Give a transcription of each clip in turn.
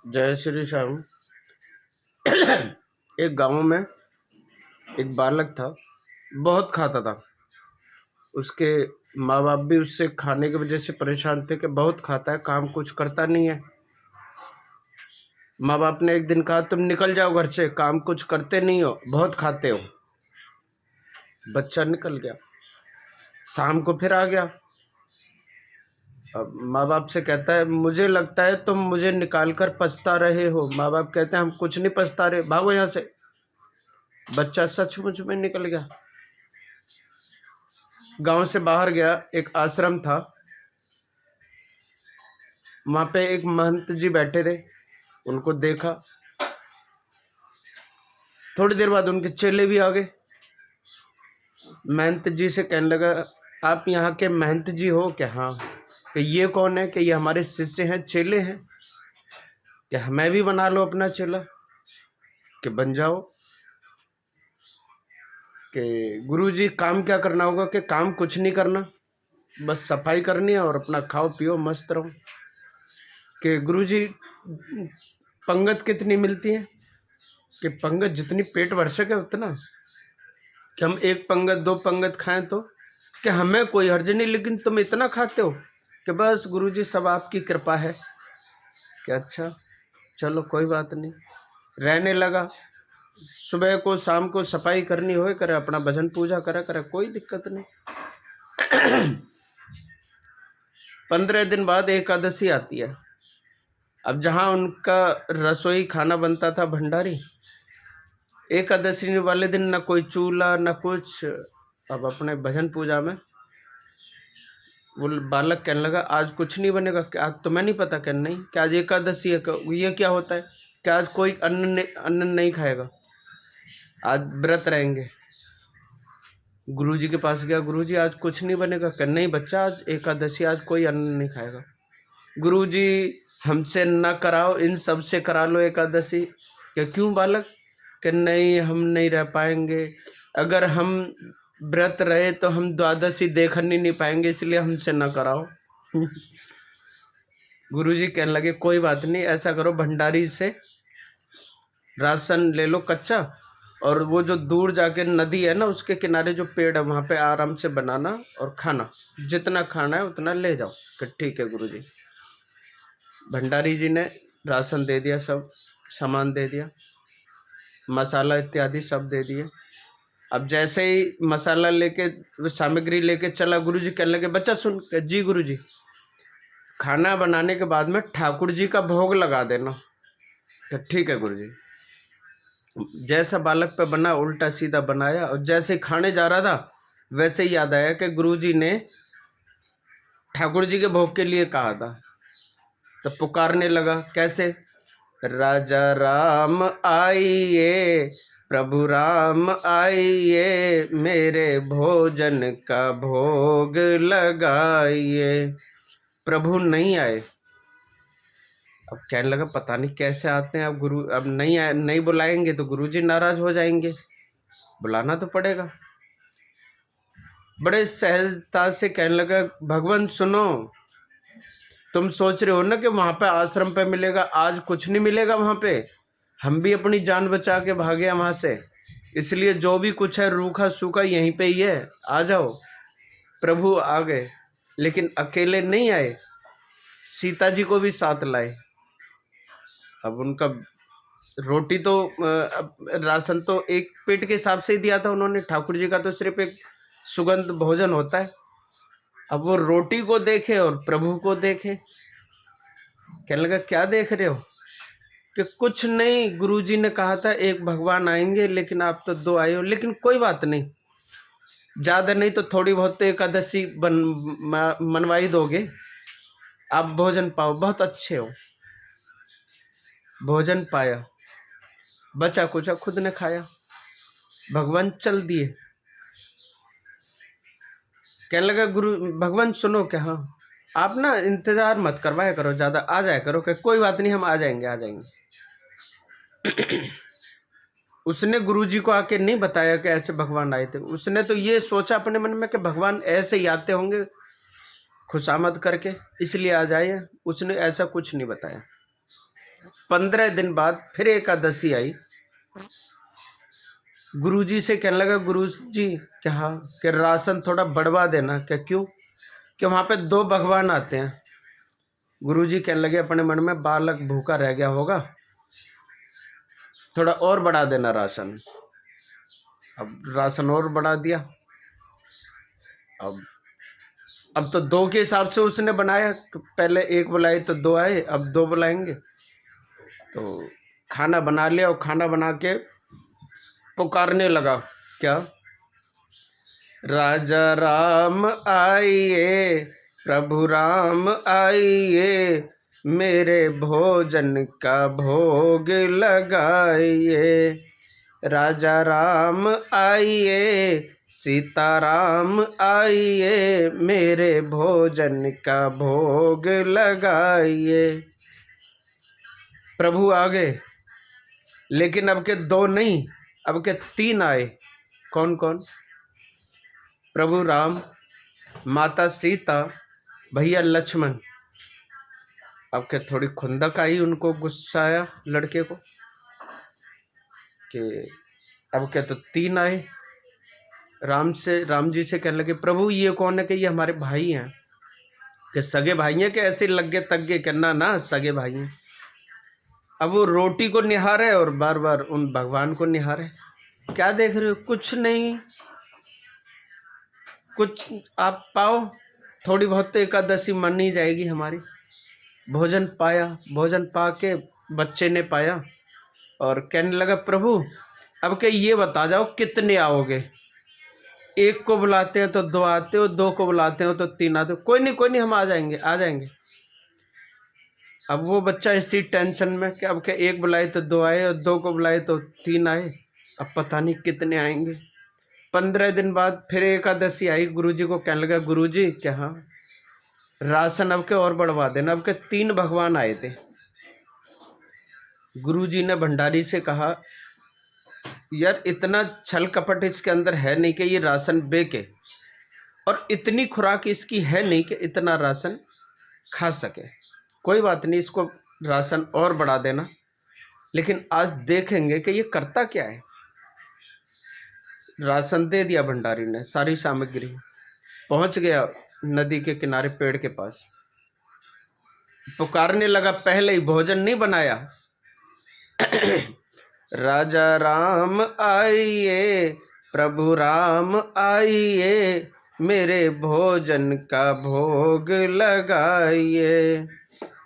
जय श्री श्याम। एक गांव में एक बालक था, बहुत खाता था। उसके माँ बाप भी उससे खाने की वजह से परेशान थे कि बहुत खाता है, काम कुछ करता नहीं है। माँ बाप ने एक दिन कहा, तुम निकल जाओ घर से, काम कुछ करते नहीं हो, बहुत खाते हो। बच्चा निकल गया। शाम को फिर आ गया। अब माँ बाप से कहता है, मुझे लगता है तुम मुझे निकाल कर पछता रहे हो। माँ बाप कहते हैं, हम कुछ नहीं पछता रहे, भागो यहाँ से। बच्चा सचमुच में निकल गया, गांव से बाहर गया। एक आश्रम था, वहां पे एक महंत जी बैठे थे। उनको देखा। थोड़ी देर बाद उनके चेले भी आ गए। महंत जी से कहने लगा, आप यहाँ के महंत जी हो क्या? हाँ। कि ये कौन है? कि ये हमारे शिष्य हैं, चेले हैं। कि हमें भी बना लो अपना चेला। कि बन जाओ। कि गुरुजी काम क्या करना होगा? कि काम कुछ नहीं करना, बस सफाई करनी है और अपना खाओ पियो मस्त रहो। कि गुरुजी पंगत कितनी मिलती है? कि पंगत जितनी पेट भर सके उतना। कि हम एक पंगत दो पंगत खाएं तो कि हमें कोई हर्ज नहीं, लेकिन तुम इतना खाते हो। कि बस गुरुजी सब आपकी कृपा है। कि अच्छा चलो कोई बात नहीं। रहने लगा। सुबह को शाम को सफाई करनी होए करे, अपना भजन पूजा करे करे, कोई दिक्कत नहीं। 15 दिन बाद एकादशी आती है। अब जहाँ उनका रसोई खाना बनता था, भंडारी, एकादशी वाले दिन न कोई चूल्हा न कुछ। अब अपने भजन पूजा में वो बालक कहने लगा, आज कुछ नहीं बनेगा? क्या आज तुम्हें नहीं पता? क्या नहीं? क्या आज एकादशी है? ये क्या होता है? क्या आज कोई अन्न नहीं खाएगा? आज व्रत रहेंगे। गुरुजी के पास गया, गुरुजी आज कुछ नहीं बनेगा? क्या नहीं बच्चा, आज एकादशी, आज कोई अन्न नहीं खाएगा। गुरुजी हमसे न कराओ, इन सब से करा लो एकादशी। क्या क्यों बालक? कि नहीं, हम नहीं रह पाएंगे। अगर हम व्रत रहे तो हम द्वादशी देख नहीं पाएंगे, इसलिए हमसे न कराओ। गुरुजी कहने लगे, कोई बात नहीं, ऐसा करो, भंडारी से राशन ले लो कच्चा, और वो जो दूर जाके नदी है ना, उसके किनारे जो पेड़ है वहाँ पे आराम से बनाना और खाना, जितना खाना है उतना ले जाओ। कि ठीक है गुरुजी। भंडारी जी ने राशन दे दिया, सब सामान दे दिया, मसाला इत्यादि सब दे दिए। अब जैसे ही मसाला लेके, सामग्री लेके चला, गुरुजी कहने लगे, बच्चा सुन। जी गुरुजी। खाना बनाने के बाद में ठाकुर जी का भोग लगा देना। कि ठीक है गुरुजी। जैसा बालक पे बना, उल्टा सीधा बनाया, और जैसे ही खाने जा रहा था वैसे ही याद आया कि गुरुजी ने ठाकुर जी के भोग के लिए कहा था। तो पुकारने लगा, कैसे? राजा राम आइए, प्रभु राम आइए, मेरे भोजन का भोग लगाइए। प्रभु नहीं आए। अब कहने लगा, पता नहीं कैसे आते हैं। अब गुरु अब नहीं आए, नहीं बुलाएंगे तो गुरुजी नाराज हो जाएंगे, बुलाना तो पड़ेगा। बड़े सहजता से कहने लगा, भगवान सुनो, तुम सोच रहे हो ना कि वहां पे आश्रम पे मिलेगा, आज कुछ नहीं मिलेगा वहां पे। हम भी अपनी जान बचा के भागे वहां से, इसलिए जो भी कुछ है रूखा सूखा यहीं पे ही है, आ जाओ। प्रभु आ गए, लेकिन अकेले नहीं आए, सीता जी को भी साथ लाए। अब उनका रोटी तो राशन तो एक पेट के हिसाब से ही दिया था उन्होंने। ठाकुर जी का तो सिर्फ एक सुगंध भोजन होता है। अब वो रोटी को देखे और प्रभु को देखे। कहने लगा, क्या देख रहे हो? कि कुछ नहीं, गुरुजी ने कहा था एक भगवान आएंगे, लेकिन आप तो दो आए हो। लेकिन कोई बात नहीं, ज्यादा नहीं तो थोड़ी बहुत तो एकादशी मनवाई दोगे। आप भोजन पाओ, बहुत अच्छे हो। भोजन पाया, बचा कुचा खुद ने खाया, भगवान चल दिए। कहने लगा, गुरु भगवान सुनो, क्या? हाँ। आप ना इंतजार मत करवाया करो ज्यादा, आ जाया करो। कि कोई बात नहीं, हम आ जाएंगे आ जाएंगे। उसने गुरुजी को आके नहीं बताया कि ऐसे भगवान आए थे। उसने तो ये सोचा अपने मन में कि भगवान ऐसे ही आते होंगे खुशामद करके, इसलिए आ जाए। उसने ऐसा कुछ नहीं बताया। 15 दिन बाद फिर एकादशी आई। गुरुजी से कहने लगा, गुरुजी क्या कि राशन थोड़ा बढ़वा देना। क्या क्यों? कि वहाँ पे 2 भगवान आते हैं। गुरुजी कहने लगे अपने मन में, बालक भूखा रह गया होगा, थोड़ा और बढ़ा देना राशन। अब राशन और बढ़ा दिया। अब तो 2 के हिसाब से उसने बनाया। पहले 1 बुलाए तो 2 आए, अब 2 बुलाएंगे। तो खाना बना लिया और खाना बना के पुकारने लगा, क्या? राजा राम आइए, प्रभु राम आइए, मेरे भोजन का भोग लगाइए। राजा राम आइए, सीताराम आइए, मेरे भोजन का भोग लगाइए। प्रभु आ गए, लेकिन अब के 2 नहीं, अब के 3 आए। कौन कौन? प्रभु राम, माता सीता, भैया लक्ष्मण। अब के थोड़ी खुंदक आई, उनको गुस्सा आया लड़के को कि अब के तो 3 आए। राम जी से कहने लगे, प्रभु ये कौन है? कि ये हमारे भाई हैं। कि सगे भाई हैं कि ऐसे लगे तक के? कहना ना, सगे भाई हैं। अब वो रोटी को निहारे और बार बार उन भगवान को निहारे। क्या देख रहे हो? कुछ नहीं, कुछ आप पाओ, थोड़ी बहुत तो एकादशी मन ही जाएगी हमारी। भोजन पाया, भोजन पा के बच्चे ने पाया और कहने लगा, प्रभु अब के ये बता जाओ कितने आओगे? 1 को बुलाते हैं तो 2 आते हो, 2 को बुलाते हो तो 3 आते हो। कोई नहीं, हम आ जाएंगे, आ जाएंगे। अब वो बच्चा इसी टेंशन में कि अब के 1 बुलाए तो 2 आए और 2 को बुलाए तो 3 आए, अब पता नहीं कितने आएंगे। 15 दिन बाद फिर एकादशी आई। गुरुजी को कहने लगा, गुरुजी क्या, हाँ, राशन अब के और बढ़वा देना। अब के 3 भगवान आए थे। गुरुजी ने भंडारी से कहा, यार इतना छल कपट इसके अंदर है नहीं कि ये राशन बेके, और इतनी खुराक इसकी है नहीं कि इतना राशन खा सके। कोई बात नहीं, इसको राशन और बढ़ा देना, लेकिन आज देखेंगे कि ये करता क्या है। राशन दे दिया भंडारी ने, सारी सामग्री। पहुंच गया नदी के किनारे पेड़ के पास, पुकारने लगा। पहले ही भोजन नहीं बनाया। राजा राम आइए, प्रभु राम आइए, मेरे भोजन का भोग लगाइए।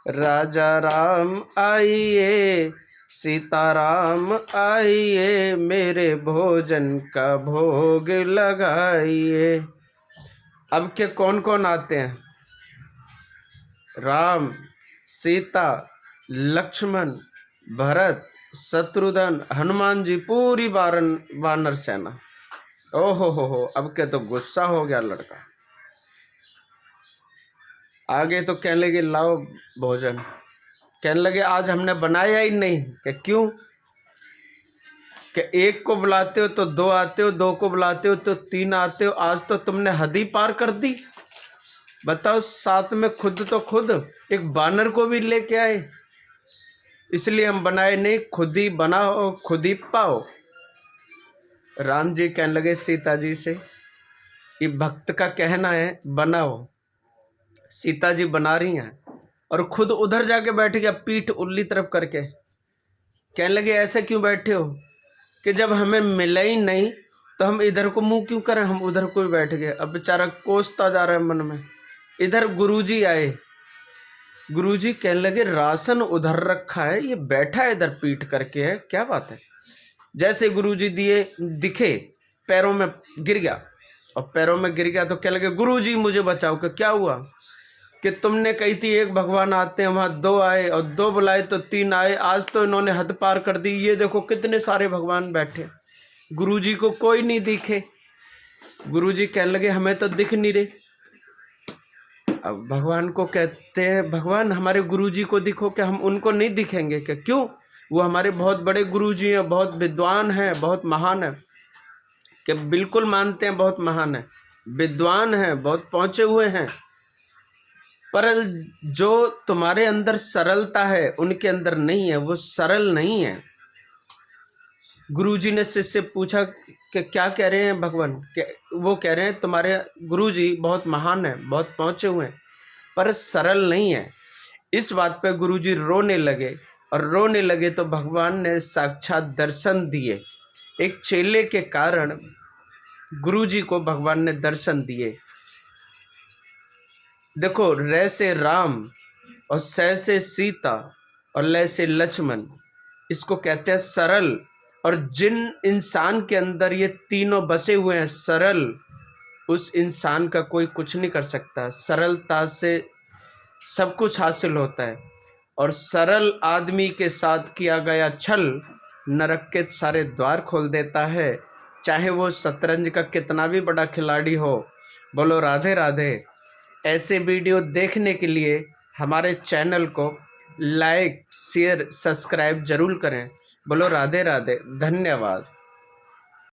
राजा राम आइए, सीताराम आइए, मेरे भोजन का भोग लगाइए। अब के कौन कौन आते हैं? राम, सीता, लक्ष्मण, भरत, शत्रुघ्न, हनुमान जी, पूरी वानर सेना। ओहो हो, अब के तो गुस्सा हो गया लड़का। आगे तो कहने लगे, लाओ भोजन। कहने लगे, आज हमने बनाया ही नहीं। कि क्यों? कि 1 को बुलाते हो तो 2 आते हो, 2 को बुलाते हो तो 3 आते हो। आज तो तुमने हद ही पार कर दी। बताओ, साथ में खुद एक बानर को भी लेके आए। इसलिए हम बनाए नहीं, खुद ही बनाओ, खुद ही पाओ। राम जी कहने लगे सीता जी से, ये भक्त का कहना है, बनाओ। सीता जी बना रही हैं और खुद उधर जाके बैठ गया, पीठ उल्ली तरफ करके। कहने लगे, ऐसे क्यों बैठे हो? कि जब हमें मिला ही नहीं तो हम इधर को मुंह क्यों करें, हम उधर को ही बैठ गए। अब बेचारा कोसता जा रहा है मन में। इधर गुरुजी आए। गुरुजी कहने लगे, राशन उधर रखा है, ये बैठा है इधर पीठ करके है, क्या बात है? जैसे गुरुजी दिखे, पैरों में गिर गया। और पैरों में गिर गया तो कहने लगे, गुरुजी मुझे बचाओ। कि क्या हुआ? कि तुमने कही थी 1 भगवान आते हैं, वहाँ 2 आए, और 2 बुलाए तो 3 आए। आज तो इन्होंने हद पार कर दी। ये देखो कितने सारे भगवान बैठे। गुरुजी को कोई नहीं दिखे। गुरुजी कहने लगे, हमें तो दिख नहीं रहे। अब भगवान को कहते हैं, भगवान हमारे गुरुजी को दिखो। कि हम उनको नहीं दिखेंगे? कि क्यों? वो हमारे बहुत बड़े गुरुजी हैं, बहुत विद्वान हैं, बहुत महान हैं। कि बिल्कुल मानते हैं, बहुत महान है, विद्वान हैं, बहुत पहुँचे हुए हैं। पर जो तुम्हारे अंदर सरलता है उनके अंदर नहीं है, वो सरल नहीं है। गुरुजी ने शिष्य से पूछा कि क्या कह रहे हैं भगवान, वो कह रहे हैं तुम्हारे गुरुजी बहुत महान है, बहुत पहुँचे हुए हैं, पर सरल नहीं है। इस बात पे गुरुजी रोने लगे, और रोने लगे तो भगवान ने साक्षात दर्शन दिए। एक चेले के कारण गुरुजी को भगवान ने दर्शन दिए। देखो, रे से राम और सै से सीता और लय से लक्ष्मण, इसको कहते हैं सरल। और जिन इंसान के अंदर ये तीनों बसे हुए हैं सरल, उस इंसान का कोई कुछ नहीं कर सकता। सरलता से सब कुछ हासिल होता है। और सरल आदमी के साथ किया गया छल नरक के सारे द्वार खोल देता है, चाहे वो शतरंज का कितना भी बड़ा खिलाड़ी हो। बोलो राधे राधे। ऐसे वीडियो देखने के लिए हमारे चैनल को लाइक शेयर सब्सक्राइब जरूर करें। बोलो राधे राधे। धन्यवाद।